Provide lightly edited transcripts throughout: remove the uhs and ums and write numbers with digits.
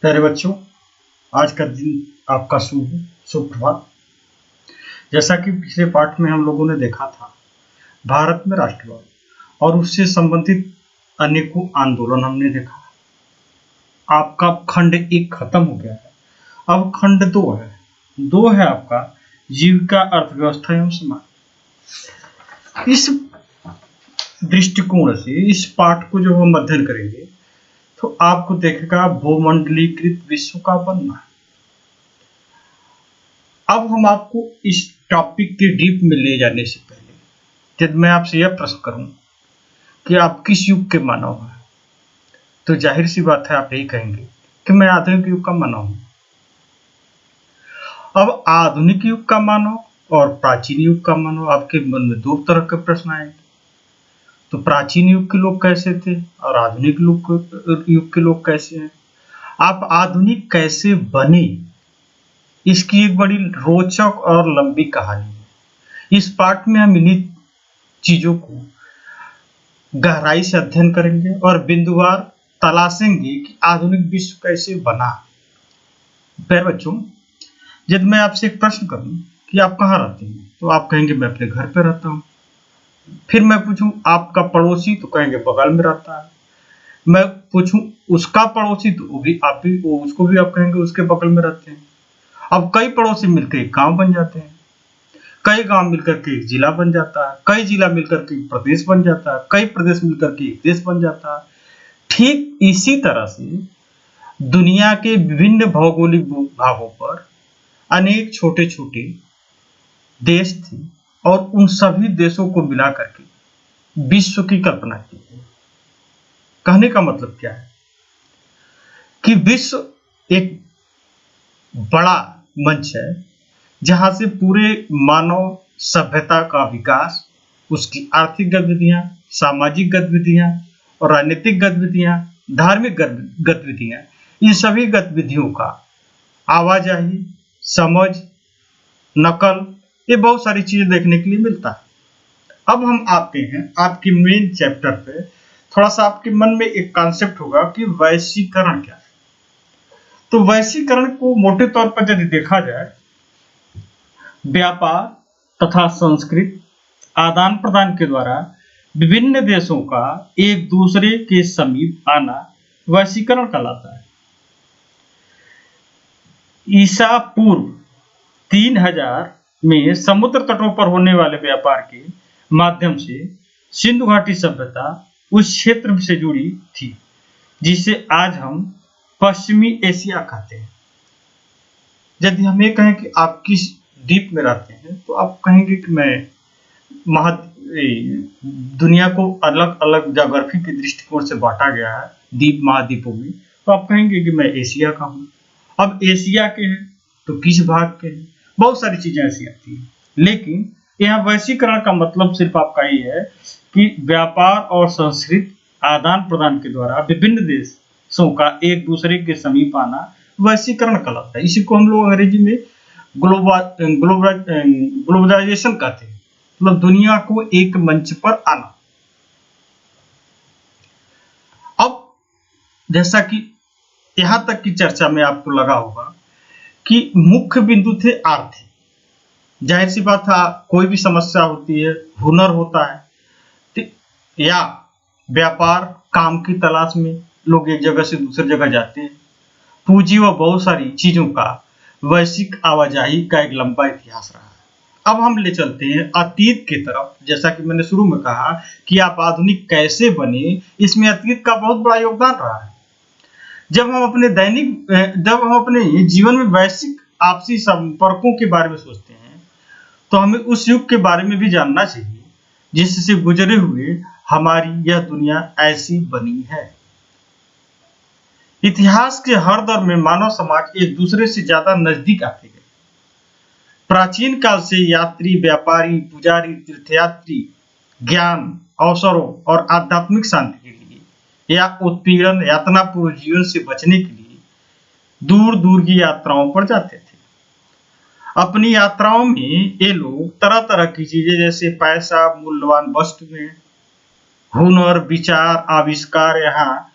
प्यारे बच्चों, आज का दिन आपका शुभ प्रभात। जैसा कि पिछले पाठ में हम लोगों ने देखा था, भारत में राष्ट्रवाद और उससे संबंधित अनेकों आंदोलन हमने देखा। आपका खंड 1 खत्म हो गया है, अब खंड 2 है। 2 है आपका जीविका, अर्थव्यवस्था एवं समाज। इस दृष्टिकोण से इस पाठ को जो हम अध्ययन करेंगे तो आपको देखेगा भूमंडलीकृत विश्व का बनना। अब हम आपको इस टॉपिक के डीप में ले जाने से पहले जब मैं आपसे यह प्रश्न करूं कि आप किस युग के मानव हैं, तो जाहिर सी बात है आप यही कहेंगे कि मैं आधुनिक युग का मानव हूं। अब आधुनिक युग का मानव और प्राचीन युग का मानव, आपके मन में दो तरह के प्रश्न आएंगे। तो प्राचीन युग के लोग कैसे थे और आधुनिक युग के लोग कैसे हैं? आप आधुनिक कैसे बने, इसकी एक बड़ी रोचक और लंबी कहानी है। इस पाठ में हम इन्हीं चीजों को गहराई से अध्ययन करेंगे और बिंदुवार तलाशेंगे कि आधुनिक विश्व कैसे बना। प्यारे बच्चों, जब मैं आपसे एक प्रश्न करूं कि आप कहाँ रहते हैं, तो आप कहेंगे मैं अपने घर पे रहता हूँ। फिर मैं पूछूं आपका पड़ोसी, तो कहेंगे बगल में रहता है। मैं पूछूं उसका पड़ोसी, तो उसको भी आप कहेंगे उसके बगल में रहते हैं। अब कई पड़ोसी मिलकर एक गांव बन जाते हैं, कई गांव मिलकर के एक जिला बन जाता है, कई जिला मिलकर के एक प्रदेश बन जाता है, कई प्रदेश मिलकर के एक देश बन जाता है। ठीक इसी तरह से दुनिया के विभिन्न भौगोलिक भागों पर अनेक छोटे छोटे देश थे और उन सभी देशों को मिला करके विश्व की कल्पना की। कहने का मतलब क्या है कि विश्व एक बड़ा मंच है जहां से पूरे मानव सभ्यता का विकास, उसकी आर्थिक गतिविधियां, सामाजिक गतिविधियां और राजनीतिक गतिविधियां, धार्मिक गतिविधियां, इन सभी गतिविधियों का आवाजाही, समझ, नकल, ये बहुत सारी चीजें देखने के लिए मिलता है। अब हम आते हैं आपके मेन चैप्टर पे। थोड़ा सा आपके मन में एक कॉन्सेप्ट होगा कि वैश्वीकरण क्या है। तो वैश्वीकरण को मोटे तौर पर यदि देखा जाए, व्यापार तथा संस्कृत आदान प्रदान के द्वारा विभिन्न देशों का एक दूसरे के समीप आना वैश्वीकरण कहलाता है। ईसा पूर्व 3000 में समुद्र तटों पर होने वाले व्यापार के माध्यम से सिंधु घाटी सभ्यता उस क्षेत्र से जुड़ी थी जिसे आज हम पश्चिमी एशिया कहते हैं। यदि हम ये कहें कि आप किस द्वीप में रहते हैं, तो आप कहेंगे कि मैं दुनिया को अलग अलग ज्योग्राफी के दृष्टिकोण से बांटा गया है द्वीप महाद्वीपों में, तो आप कहेंगे कि मैं एशिया का हूँ। अब एशिया के हैं तो किस भाग के हैं, बहुत सारी चीजें ऐसी आती हैं। लेकिन यहाँ वैश्वीकरण का मतलब सिर्फ आपका ये है कि व्यापार और संस्कृत आदान प्रदान के द्वारा विभिन्न देशों का एक दूसरे के समीप आना वैश्वीकरण कहलाता है। इसी को हम लोग अंग्रेजी में ग्लोबलाइजेशन कहते हैं, मतलब दुनिया को एक मंच पर आना। अब जैसा कि यहां तक की चर्चा में आपको लगा होगा कि मुख्य बिंदु थे आर्थिक। जाहिर सी बात है, कोई भी समस्या होती है, हुनर होता है या व्यापार, काम की तलाश में लोग एक जगह से दूसरी जगह जाते हैं। पूंजी व बहुत सारी चीजों का वैश्विक आवाजाही का एक लंबा इतिहास रहा है। अब हम ले चलते हैं अतीत की तरफ। जैसा कि मैंने शुरू में कहा कि आप आधुनिक कैसे बने, इसमें अतीत का बहुत बड़ा योगदान रहा है। जब हम अपने जीवन में वैश्विक आपसी संपर्कों के बारे में सोचते हैं, तो हमें उस युग के बारे में भी जानना चाहिए जिससे गुजरे हुए हमारी यह दुनिया ऐसी बनी है। इतिहास के हर दौर में मानव समाज एक दूसरे से ज्यादा नजदीक आते गए। प्राचीन काल से यात्री, व्यापारी, पुजारी, तीर्थयात्री ज्ञान, अवसरों और आध्यात्मिक शांति के लिए या उत्पीड़न, यातनापूर्ण जीवन से बचने के लिए दूर दूर की यात्राओं पर जाते थे। अपनी यात्राओं में ये लोग तरह तरह की चीजें जैसे पैसा, मूल्यवान वस्तुएं, हुनर, विचार, आविष्कार यहाँ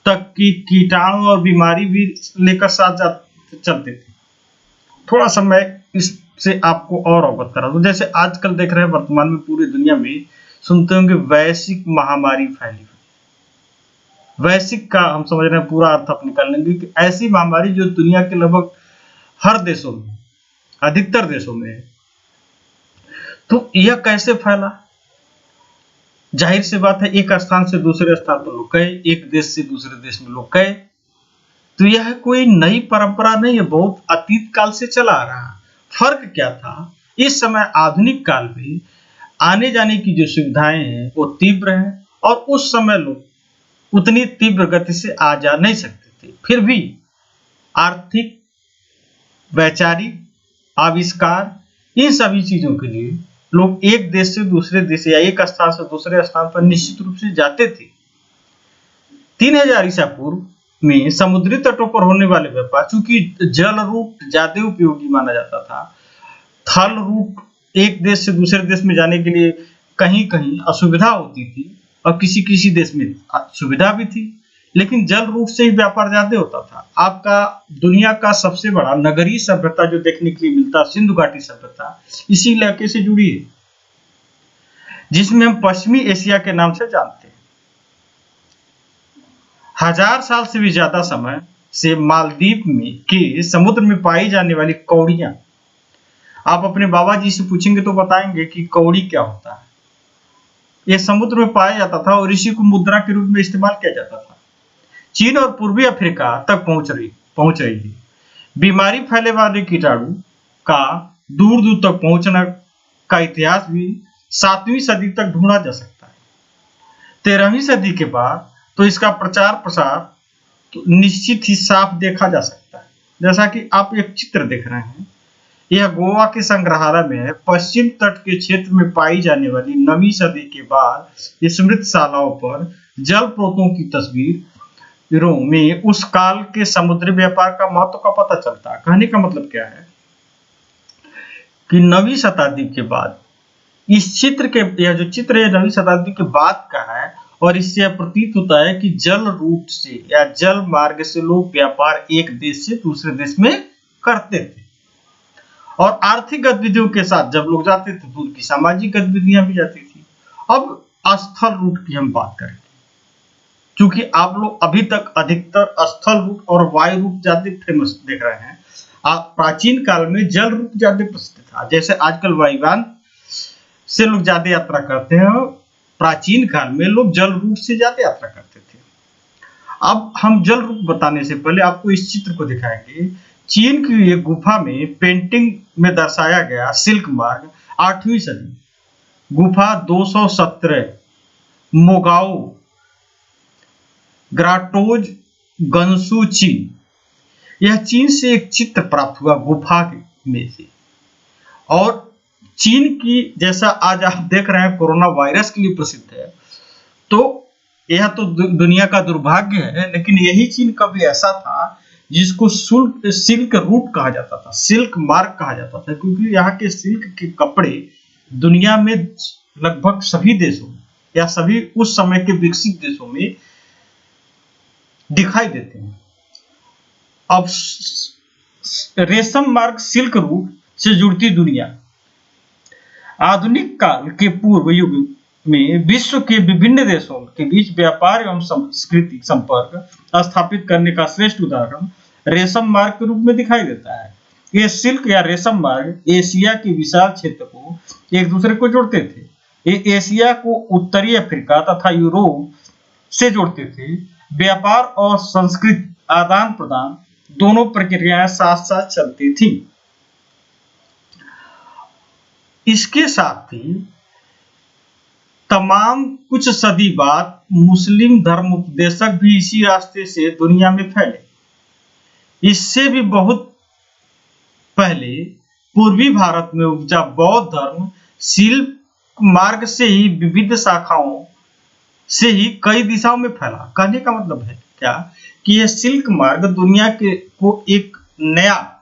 तक की कीटाणु और बीमारी भी लेकर साथ चलते थे। थोड़ा सा मैं इससे आपको और अवगत करा दूं। जैसे आजकल देख रहे हैं वर्तमान में पूरी दुनिया में सुनते होंगे वैश्विक महामारी फैली। वैश्विक का हम समझ रहे हैं पूरा अर्थ आप निकाल लेंगे कि ऐसी महामारी जो दुनिया के लगभग हर देशों में, अधिकतर देशों में है। तो यह कैसे फैला? जाहिर सी बात है, एक स्थान से दूसरे स्थान पर लोग गए, एक देश से दूसरे देश में लोग गए। तो यह कोई नई परंपरा नहीं है, बहुत अतीत काल से चला आ रहा। फर्क क्या था? इस समय आधुनिक काल में आने जाने की जो सुविधाएं हैं वो तीव्र हैं, और उस समय लोग उतनी तीव्र गति से आ जा नहीं सकते थे। फिर भी आर्थिक, वैचारिक, आविष्कार, इन सभी चीजों के लिए लोग एक देश से दूसरे देश या एक स्थान से दूसरे स्थान पर निश्चित रूप से जाते थे। 3000 ईसा पूर्व में समुद्री तटों पर होने वाले व्यापार, चूंकि जल रूट ज्यादा उपयोगी माना जाता था, थल रूट एक देश से दूसरे देश में जाने के लिए कहीं कहीं असुविधा होती थी और किसी किसी देश में सुविधा भी थी, लेकिन जल रूट से ही व्यापार ज्यादा होता था। आपका दुनिया का सबसे बड़ा नगरीय सभ्यता जो देखने के लिए मिलता, सिंधु घाटी सभ्यता, इसी इलाके से जुड़ी है, जिसमें हम पश्चिमी एशिया के नाम से जानते हैं। 1000 साल से भी ज्यादा समय से मालदीव में के समुद्र में पाई जाने वाली कौड़ियां, आप अपने बाबा जी से पूछेंगे तो बताएंगे कि कौड़ी क्या होता है। यह समुद्र में पाया जाता था और इसी को मुद्रा के रूप में इस्तेमाल किया जाता था। चीन और पूर्वी अफ्रीका तक पहुंच रही थी। बीमारी फैले वाले कीटाणु का दूर दूर तक पहुंचना का इतिहास भी 7वीं सदी तक ढूंढा जा सकता है। 13वीं सदी के बाद तो इसका प्रचार प्रसार तो निश्चित ही साफ देखा जा सकता है। जैसा कि आप एक चित्र देख रहे हैं, यह गोवा के संग्रहालय में है। पश्चिम तट के क्षेत्र में पाई जाने वाली 9वीं सदी के बाद स्मृतशालाओं पर जल स्रोतों की तस्वीरों में उस काल के समुद्री व्यापार का महत्व का पता चलता है। कहने का मतलब क्या है कि 9वीं शताब्दी के बाद इस चित्र के, यह जो चित्र है 9वीं शताब्दी के बाद का है, और इससे यह प्रतीत होता है कि जल रूट से या जल मार्ग से लोग व्यापार एक देश से दूसरे देश में करते थे, और आर्थिक गतिविधियों के साथ जब लोग जाते थे तो उनकी सामाजिक गतिविधियां भी जाती थी। अब स्थल रूट की हम बात करें, क्योंकि आप लोग अभी तक अधिकतर स्थल रूट और वायु रूट ज्यादा फेमस देख रहे हैं। आप प्राचीन काल में जल रूट ज्यादा प्रसिद्ध था। जैसे आजकल वायुयान से लोग ज्यादा यात्रा करते हैं, प्राचीन काल में लोग जल रूट से ज्यादा यात्रा करते थे। अब हम जल रूट बताने से पहले आपको इस चित्र को दिखाएंगे। चीन की एक गुफा में पेंटिंग में दर्शाया गया सिल्क मार्ग 8वीं सदी, गुफा 217, मोगाओ ग्राटोज, गंसू, चीन। यह चीन से एक चित्र प्राप्त हुआ गुफा में से। और चीन की, जैसा आज आप देख रहे हैं, कोरोना वायरस के लिए प्रसिद्ध है, तो यह तो दुनिया का दुर्भाग्य है, लेकिन यही चीन कभी ऐसा था जिसको सिल्क रूट कहा जाता था, सिल्क मार्ग कहा जाता था, क्योंकि यहाँ के सिल्क के कपड़े दुनिया में लगभग सभी देशों या सभी उस समय के विकसित देशों में दिखाई देते हैं। अब रेशम मार्ग सिल्क रूट से जुड़ती दुनिया आधुनिक काल के पूर्व युग में विश्व के विभिन्न देशों के बीच व्यापार एवं सांस्कृतिक संपर्क स्थापित करने का श्रेष्ठ उदाहरण रेशम मार्ग के रूप में दिखाई देता है। ये सिल्क या रेशम मार्ग एशिया के विशाल क्षेत्र को एक दूसरे को जोड़ते थे। ये एशिया को उत्तरी अफ्रीका तथा यूरोप से जोड़ते थे। व्यापार और संस्कृति आदान प्रदान दोनों प्रक्रियाएं साथ साथ चलती थी। इसके साथ ही तमाम कुछ सदी बाद मुस्लिम धर्म उपदेशक भी इसी रास्ते से दुनिया में फैले। इससे भी बहुत पहले पूर्वी भारत में उपजा बौद्ध धर्म सिल्क मार्ग से ही विविध शाखाओं से ही कई दिशाओं में फैला। कहने का मतलब है क्या कि यह सिल्क मार्ग दुनिया के को एक नया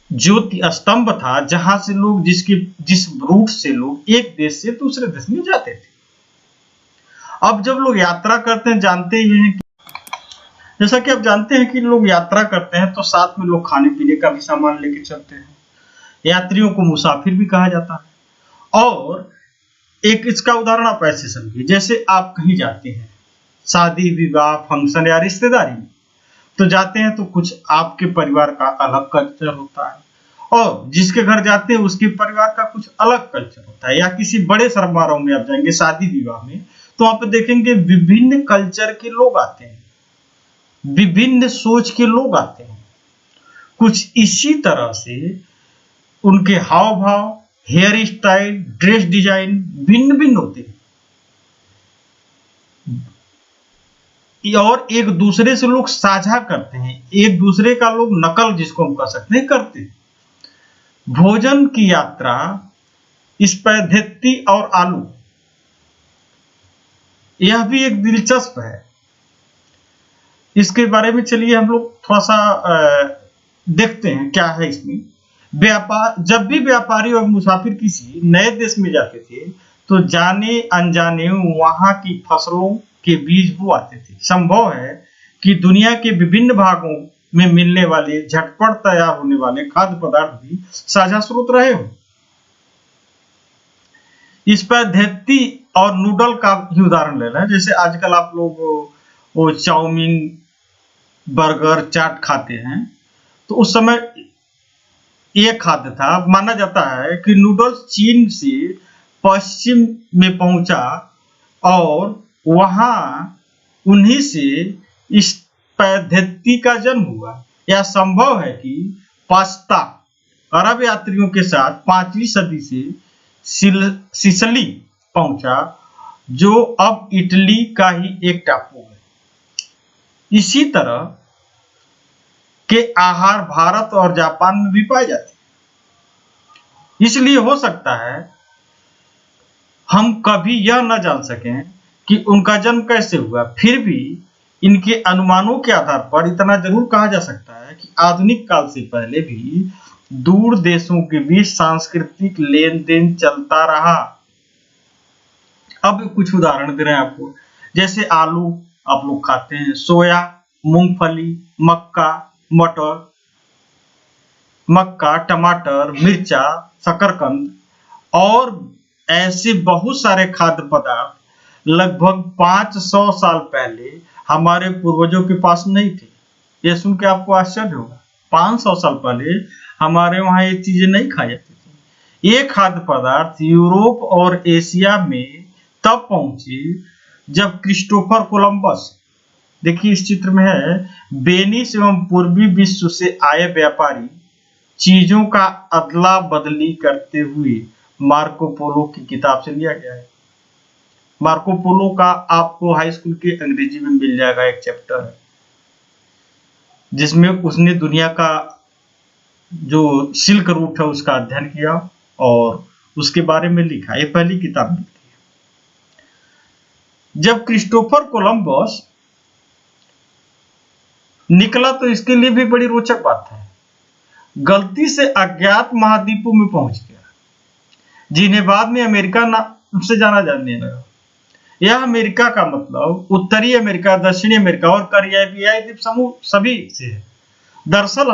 ज्योति स्तंभ था, जहां से लोग जिस रूट से लोग एक देश से दूसरे देश में जाते थे। अब जब लोग यात्रा करते हैं, जानते ही हैं कि जैसा कि आप जानते हैं कि लोग यात्रा करते हैं तो साथ में लोग खाने पीने का भी सामान लेके चलते हैं। यात्रियों को मुसाफिर भी कहा जाता है। और एक इसका उदाहरण आप ऐसे समझिए, जैसे आप कहीं जाते हैं शादी विवाह फंक्शन या रिश्तेदारी में, तो जाते हैं तो कुछ आपके परिवार का अलग कल्चर होता है और जिसके घर जाते हैं उसके परिवार का कुछ अलग कल्चर होता है। या किसी बड़े समारोह में आप जाएंगे शादी विवाह में, तो वहां पर देखेंगे विभिन्न कल्चर के लोग आते हैं, विभिन्न सोच के लोग आते हैं। कुछ इसी तरह से उनके हाव भाव, हेयर स्टाइल, ड्रेस डिजाइन भिन्न भिन्न होते हैं और एक दूसरे से लोग साझा करते हैं, एक दूसरे का लोग नकल जिसको हम कह सकते हैं करते हैं। भोजन की यात्रा, स्पैघेत्ती और आलू, यह भी एक दिलचस्प है। इसके बारे में चलिए हम लोग थोड़ा सा देखते हैं क्या है इसमें। व्यापार, जब भी व्यापारी और मुसाफिर किसी नए देश में जाते थे तो जाने अनजाने वहां की फसलों के बीज वो आते थे। संभव है कि दुनिया के विभिन्न भागों में मिलने वाले झटपट तैयार होने वाले खाद्य पदार्थ भी साझा स्रोत रहे हो। स्पैघेत्ती और नूडल का ही उदाहरण ले लें। जैसे आजकल आप लोग वो चाउमीन, बर्गर, चाट खाते हैं, तो उस समय ये खाद्य था। माना जाता है कि नूडल्स चीन से पश्चिम में पहुंचा और वहां उन्हीं से स्पैघेत्ती का जन्म हुआ। यह संभव है कि पास्ता अरब यात्रियों के साथ 5वीं सदी से सिसिली पहुंचा, जो अब इटली का ही एक टापू है। इसी तरह के आहार भारत और जापान में भी पाए जाते हैं। इसलिए हो सकता है हम कभी यह न जान सकें कि उनका जन्म कैसे हुआ, फिर भी इनके अनुमानों के आधार पर इतना जरूर कहा जा सकता है कि आधुनिक काल से पहले भी दूर देशों के बीच सांस्कृतिक लेन देन चलता रहा। अब कुछ उदाहरण दे रहे हैं आपको। जैसे आलू आप लोग खाते हैं, सोया, मूंगफली, मक्का, टमाटर, मिर्चा, शकरकंद और ऐसे बहुत सारे खाद्य पदार्थ लगभग 500 साल पहले हमारे पूर्वजों के पास नहीं थे। यह सुन के आपको आश्चर्य होगा, 500 साल पहले हमारे वहां ये चीजें नहीं खाई जाती थी। ये खाद्य पदार्थ यूरोप और एशिया में तब पहुंचे जब क्रिस्टोफर कोलंबस, देखिए इस चित्र में है, वेनिस एवं पूर्वी विश्व से आए व्यापारी चीजों का अदला बदली करते हुए, मार्को पोलो की किताब से लिया गया है। मार्को पोलो का आपको हाई स्कूल के अंग्रेजी में मिल जाएगा, एक चैप्टर है जिसमें उसने दुनिया का जो सिल्क रूट है उसका अध्ययन किया और उसके बारे में लिखा। ये पहली किताब मिलती है। जब क्रिस्टोफर कोलंबस निकला तो इसके लिए भी बड़ी रोचक बात है। गलती से अज्ञात महाद्वीपों में पहुंच गया, जिन्हें बाद में अमेरिका नाम से जाना जाने लगा। यह अमेरिका का मतलब उत्तरी अमेरिका, दक्षिणी अमेरिका और कैरिबियाई द्वीप समूह सभी से है। दरअसल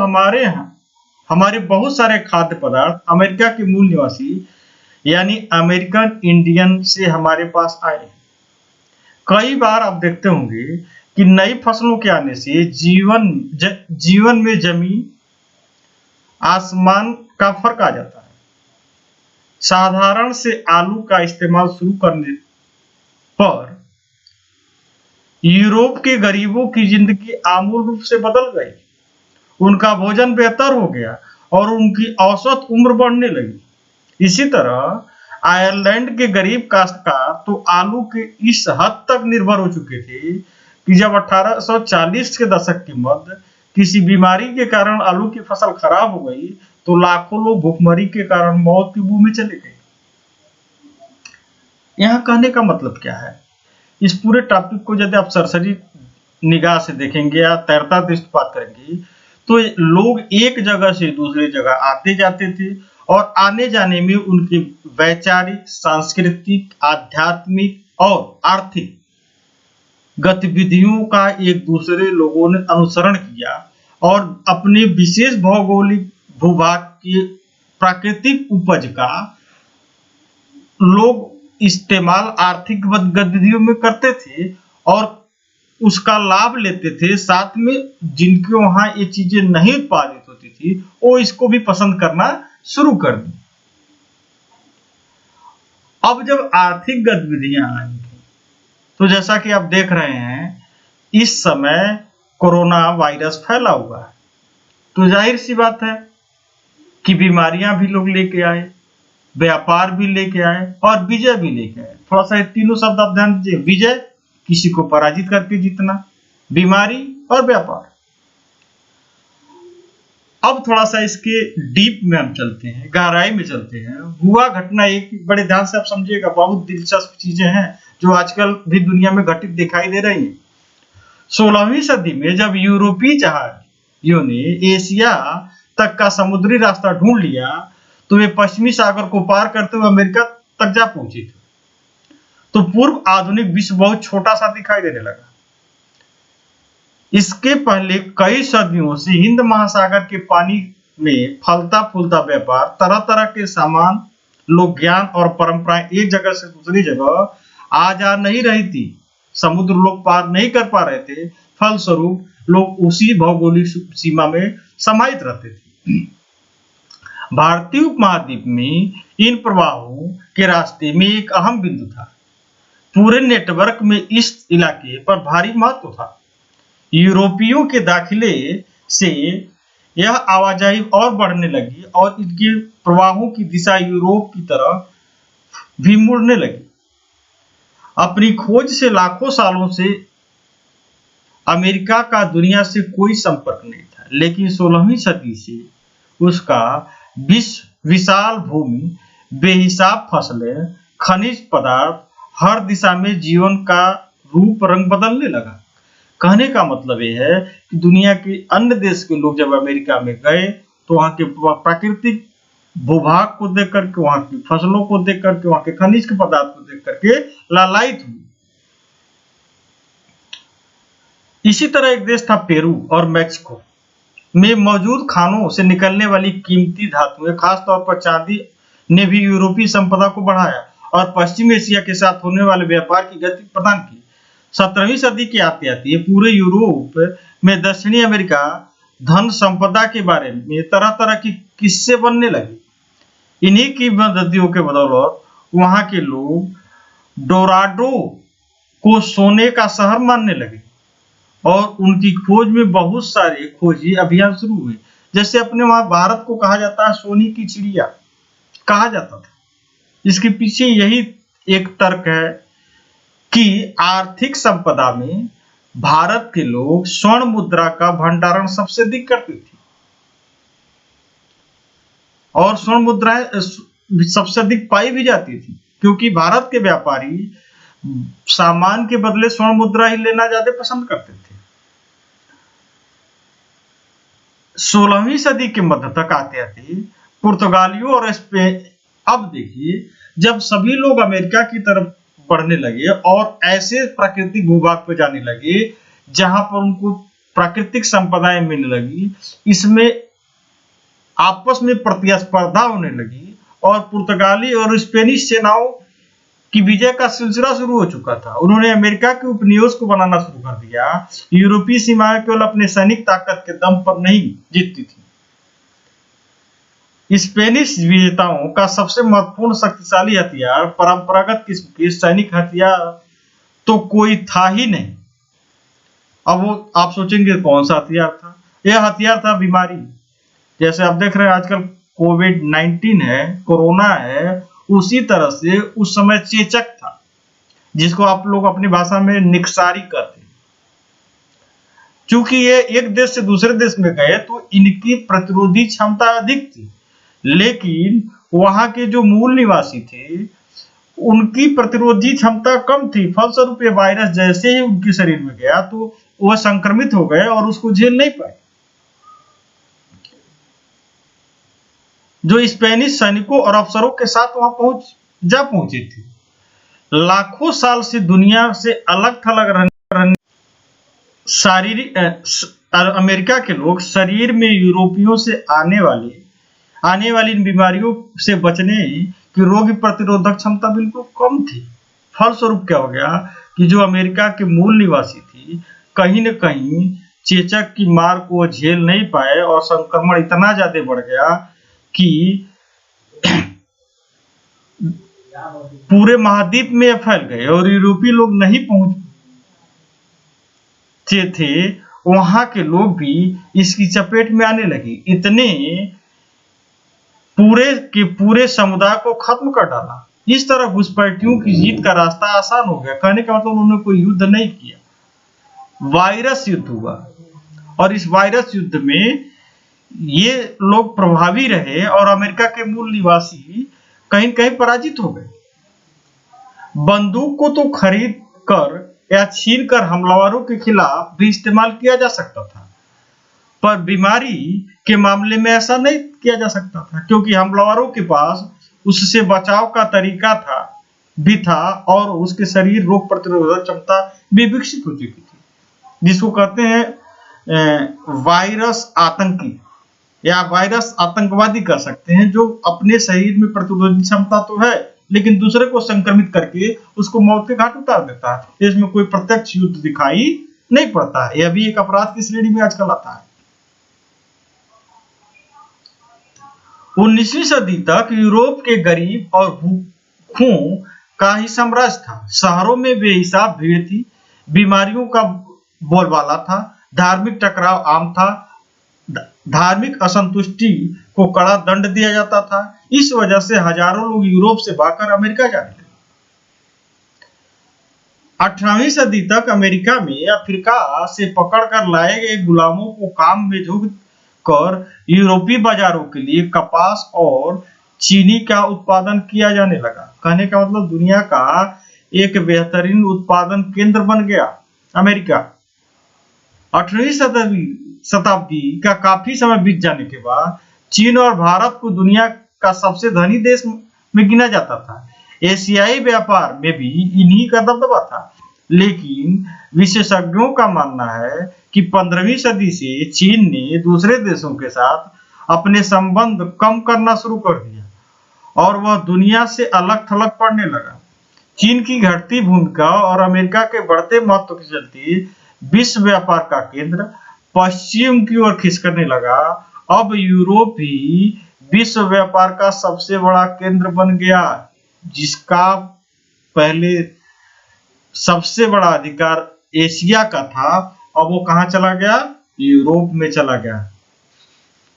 हमारे बहुत सारे खाद्य पदार्थ अमेरिका के मूल निवासी यानी अमेरिकन इंडियन से हमारे पास आए हैं। कई बार आप देखते होंगे कि नई फसलों के आने से जीवन में जमीन आसमान का फर्क आ जाता है। साधारण से आलू का इस्तेमाल शुरू करने पर यूरोप के गरीबों की जिंदगी आमूल रूप से बदल गई। उनका भोजन बेहतर हो गया और उनकी औसत उम्र बढ़ने लगी। इसी तरह आयरलैंड के गरीब काश्तकार तो आलू के इस हद तक निर्भर हो चुके थे कि जब 1840 के दशक के मध्य किसी बीमारी के कारण आलू की फसल खराब हो गई तो लाखों लोग भूखमरी के कारण मौत की मुंह में चले गए। यहाँ कहने का मतलब क्या है? इस पूरे टॉपिक को यदि आप सरसरी निगाह से देखेंगे या तैरता दृष्टिपात करेंगे तो लोग एक जगह से दूसरी जगह आते जाते थे और आने जाने में उनकी वैचारिक, सांस्कृतिक, आध्यात्मिक और आर्थिक गतिविधियों का एक दूसरे लोगों ने अनुसरण किया और अपने विशेष भौगोलिक भूभाग की प्राकृतिक उपज का लोग इस्तेमाल आर्थिक गतिविधियों में करते थे और उसका लाभ लेते थे। साथ में जिनके वहां ये चीजें नहीं उत्पादित होती थी वो इसको भी पसंद करना शुरू कर दी। अब जब आर्थिक गतिविधियां आई तो जैसा कि आप देख रहे हैं इस समय कोरोना वायरस फैला हुआ है, तो जाहिर सी बात है कि बीमारियां भी लोग लेके आए, व्यापार भी लेके आए और विजय भी लेके आए। थोड़ा सा ये तीनों शब्द आप ध्यान दीजिए, विजय किसी को पराजित करके जीतना, बीमारी और व्यापार। अब थोड़ा सा इसके डीप में हम चलते हैं, गहराई में चलते हैं। हुआ घटना एक बड़े ध्यान से आप समझिएगा, बहुत दिलचस्प चीजें हैं जो आजकल भी दुनिया में घटित दिखाई दे रही हैं। 16वीं सदी में जब यूरोपीय जहाजियों ने एशिया तक का समुद्री रास्ता ढूंढ लिया तो वे पश्चिमी सागर को पार करते हुए अमेरिका तक जा पहुंचे थे। तो पूर्व आधुनिक विश्व बहुत छोटा सा दिखाई देने लगा। इसके पहले कई सदियों से हिंद महासागर के पानी में फलता फूलता व्यापार, तरह तरह के सामान, लोग, ज्ञान और परंपराएं एक जगह से दूसरी जगह आ जा नहीं रही थी। समुद्र लोग पार नहीं कर पा रहे थे, फलस्वरूप लोग उसी भौगोलिक सीमा में समाहित रहते थे। भारतीय उपमहाद्वीप में इन प्रवाहों के रास्ते में एक अहम बिंदु था। पूरे नेटवर्क में इस इलाके पर भारी महत्व था। यूरोपियों के दाखिले से यह आवाजाही और बढ़ने लगी और इनके प्रवाहों की दिशा यूरोप की तरफ भी मुड़ने लगी। अपनी खोज से लाखों सालों से अमेरिका का दुनिया से कोई संपर्क नहीं था, लेकिन 16वीं सदी से उसका विशाल भूमि, बेहिसाब फसलें, खनिज पदार्थ, हर दिशा में जीवन का रूप रंग बदलने लगा। कहने का मतलब यह है कि दुनिया के अन्य देश के लोग जब अमेरिका में गए तो वहां के प्राकृतिक भूभाग को देख करके, वहां की फसलों को देख करके, वहां के खनिज के पदार्थ को देख करके लालायित हुए। इसी तरह एक देश था पेरू और मैक्सिको में मौजूद खानों से निकलने वाली कीमती धातुएं, खासतौर पर चांदी, ने भी यूरोपीय संपदा को बढ़ाया और पश्चिम एशिया के साथ होने वाले व्यापार की गति प्रदान की। 17वीं सदी के आते आते पूरे यूरोप में दक्षिणी अमेरिका धन संपदा के बारे में तरह तरह की किस्से बनने लगे। इन्हीं की मददियों के बदौलत वहां के लोग डोराडो को सोने का शहर मानने लगे और उनकी खोज में बहुत सारे खोजी अभियान शुरू हुए। जैसे अपने वहां भारत को कहा जाता है सोने की चिड़िया कहा जाता था। इसके पीछे यही एक तर्क है कि आर्थिक संपदा में भारत के लोग स्वर्ण मुद्रा का भंडारण सबसे अधिक करते थे और स्वर्ण मुद्राएं सबसे अधिक पाई भी जाती थी, क्योंकि भारत के व्यापारी सामान के बदले स्वर्ण मुद्रा ही लेना ज्यादा पसंद करते थे। 16वीं सदी के मध्य तक आते आते पुर्तगालियों और स्पेन, अब देखिए जब सभी लोग अमेरिका की तरफ बढ़ने लगे और ऐसे प्राकृतिक भूभाग पर जाने लगे जहां पर उनको प्राकृतिक संपदाएं मिलने लगी, इसमें आपस में प्रतिस्पर्धा होने लगी और पुर्तगाली और स्पेनिश सेनाओं की विजय का सिलसिला शुरू हो चुका था। उन्होंने अमेरिका के उपनिवेश को बनाना शुरू कर दिया। यूरोपीय सीमाएं केवल अपने सैनिक ताकत के दम पर नहीं जीतती थी। स्पेनिश विजेताओं का सबसे महत्वपूर्ण शक्तिशाली हथियार परंपरागत किस्म के सैनिक हथियार तो कोई था ही नहीं। अब वो आप सोचेंगे कौन सा हथियार था? यह हथियार था बीमारी। जैसे आप देख रहे हैं आजकल कोविड-19 है, कोरोना है, उसी तरह से उस समय चेचक था, जिसको आप लोग अपनी भाषा में निकसारी कहते हैं। चूंकि ये एक देश से दूसरे देश में गए तो इनकी प्रतिरोधी क्षमता अधिक थी, लेकिन वहां के जो मूल निवासी थे उनकी प्रतिरोधी क्षमता कम थी। फलस्वरूप ये वायरस जैसे ही उनके शरीर में गया तो वह संक्रमित हो गए और उसको झेल नहीं पाए। जो स्पेनिश सैनिकों और अफसरों के साथ वहां पहुंचे थे। लाखों साल से दुनिया से अलग थलग रहने शारीरिक अमेरिका के लोग शरीर में यूरोपियों से आने वाली इन बीमारियों से बचने की रोग प्रतिरोधक क्षमता बिल्कुल कम थी। फलस्वरूप क्या हो गया कि जो अमेरिका के मूल निवासी थी, कहीं न कहीं चेचक की मार को झेल नहीं पाए और संक्रमण इतना ज्यादा बढ़ गया कि पूरे महाद्वीप में फैल गए और यूरोपीय लोग नहीं पहुंचे थे, वहां के लोग भी इसकी चपेट में आने लगे। इतने पूरे के पूरे समुदाय को खत्म कर डाला। इस तरह घुसपैठियों की जीत का रास्ता आसान हो गया। कहने का मतलब उन्होंने कोई युद्ध नहीं किया, वायरस युद्ध हुआ और इस वायरस युद्ध में ये लोग प्रभावी रहे और अमेरिका के मूल निवासी कहीं कहीं पराजित हो गए। बंदूक को तो खरीद कर या छीन कर हमलावरों के खिलाफ भी इस्तेमाल किया जा सकता था, पर बीमारी के मामले में ऐसा नहीं किया जा सकता था, क्योंकि हमलावरों के पास उससे बचाव का तरीका था और उसके शरीर रोग प्रतिरोधक क्षमता भी विकसित हो चुकी थी, जिसको कहते हैं वायरस आतंकी या वायरस आतंकवादी कर सकते हैं, जो अपने शरीर में प्रतिरोधक क्षमता तो है लेकिन दूसरे को संक्रमित करके उसको मौत के घाट उतार देता है। इसमें कोई प्रत्यक्ष युद्ध दिखाई नहीं पड़ता है। यह भी एक अपराध की श्रेणी में आजकल आता है। 19वीं सदी तक यूरोप के गरीब और भूखों का ही साम्राज्य था। शहरों में बेहिसाब भीड़ थी, बीमारियों का बोलबाला था, धार्मिक टकराव आम था, धार्मिक असंतुष्टि को कड़ा दंड दिया जाता था। इस वजह से हजारों लोग यूरोप से भागकर अमेरिका जाने लगे। 18वीं सदी तक अमेरिका में अफ्रीका से पकड़कर लाए गए गुलामों को काम में झोंक कर यूरोपीय बाजारों के लिए कपास और चीनी का उत्पादन किया जाने लगा। कहने का मतलब दुनिया का एक बेहतरीन उत्पादन केंद्र बन गया अमेरिका। 18वीं शताब्दी का काफी समय बीत जाने के बाद चीन और भारत को दुनिया का सबसे धनी देश में गिना जाता था। एशियाई व्यापार में भी इन्हीं का दबदबा था, लेकिन विशेषज्ञों का मानना है कि 15वीं सदी से चीन ने दूसरे देशों के साथ अपने संबंध कम करना शुरू कर दिया और वह दुनिया से अलग थलग पड़ने लगा। चीन की घटती भूमिका और अमेरिका के बढ़ते महत्व के चलते विश्व व्यापार का केंद्र पश्चिम की ओर खिसकने लगा। अब यूरोप ही विश्व व्यापार का सबसे बड़ा केंद्र बन गया, जिसका पहले सबसे बड़ा अधिकार एशिया का था। अब वो कहां चला गया? यूरोप में चला गया।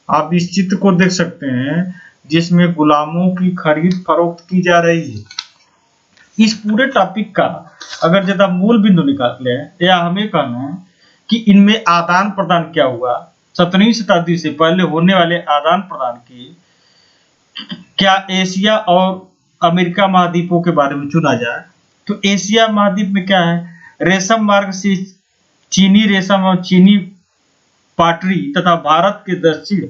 आप इस चित्र को देख सकते हैं जिसमें गुलामों की खरीद फरोख्त की जा रही है। इस पूरे टॉपिक का अगर ज्यादा मूल बिंदु निकाले या हमें कहना है कि इनमें आदान प्रदान क्या हुआ, 17वीं शताब्दी से पहले होने वाले आदान प्रदान की क्या एशिया और अमेरिका महाद्वीपों के बारे में चुना जाए तो एशिया महाद्वीप में क्या है? रेशम मार्ग से चीनी रेशम और चीनी पाटरी तथा भारत के दक्षिण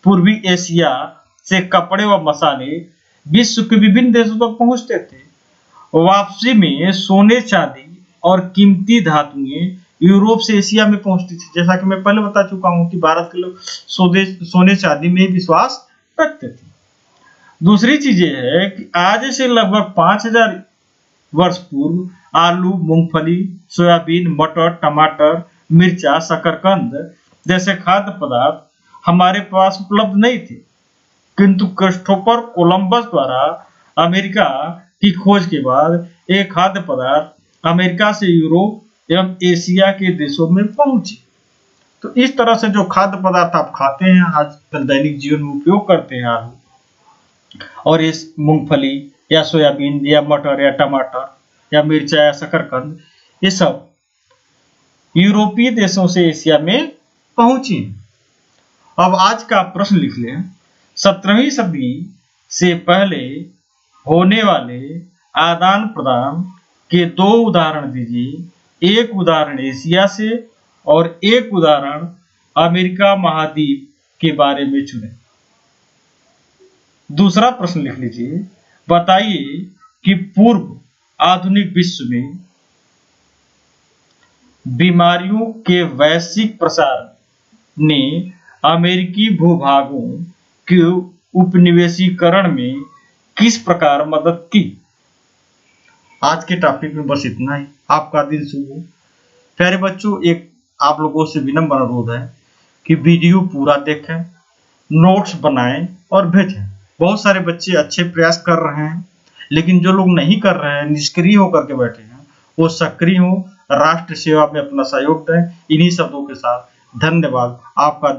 पूर्वी एशिया से कपड़े व मसाले विश्व के विभिन्न देशों तक पहुंचते थे। वापसी में सोने चांदी और कीमती धातुएं यूरोप से एशिया में पहुंचती थी। जैसा कि मैं पहले बता चुका हूं कि भारत के लोग सोने चांदी में विश्वास रखते थे। दूसरी चीज ये है कि आज से लगभग 5000 वर्ष पूर्व आलू, मूंगफली, सोयाबीन, मटर, टमाटर, मिर्चा, शकरकंद जैसे खाद्य पदार्थ हमारे पास उपलब्ध नहीं थे, किंतु क्रिस्टोफर कोलंबस द्वारा अमेरिका की खोज के बाद एक खाद्य पदार्थ अमेरिका से यूरोप एवं एशिया के देशों में पहुंचे। तो इस तरह से जो खाद्य पदार्थ आप खाते हैं आजकल दैनिक जीवन में उपयोग करते हैं, आलू और इस मूंगफली या सोयाबीन या मटर या टमाटर या मिर्चा या शकरकंद, ये सब यूरोपीय देशों से एशिया में पहुंची। अब आज का प्रश्न लिख लें, 17वीं सदी से पहले होने वाले आदान प्रदान के 2 उदाहरण दीजिए। एक उदाहरण एशिया से और एक उदाहरण अमेरिका महाद्वीप के बारे में चुनें। दूसरा प्रश्न लिख लीजिए, बताइए कि पूर्व आधुनिक विश्व में बीमारियों के वैश्विक प्रसार ने अमेरिकी भूभागों के उपनिवेशीकरण में किस प्रकार मदद की। आज के टॉपिक में बस इतना ही। आपका दिन शुभ हो। प्यारे बच्चों, एक आप लोगों से विनम्र अनुरोध है कि वीडियो पूरा देखें, नोट्स बनाएं और भेजें। बहुत सारे बच्चे अच्छे प्रयास कर रहे हैं, लेकिन जो लोग नहीं कर रहे हैं, निष्क्रिय होकर के बैठे हैं, वो सक्रिय हो, राष्ट्र सेवा में अपना सहयोग दें। इन्हीं शब्दों के साथ धन्यवाद। आपका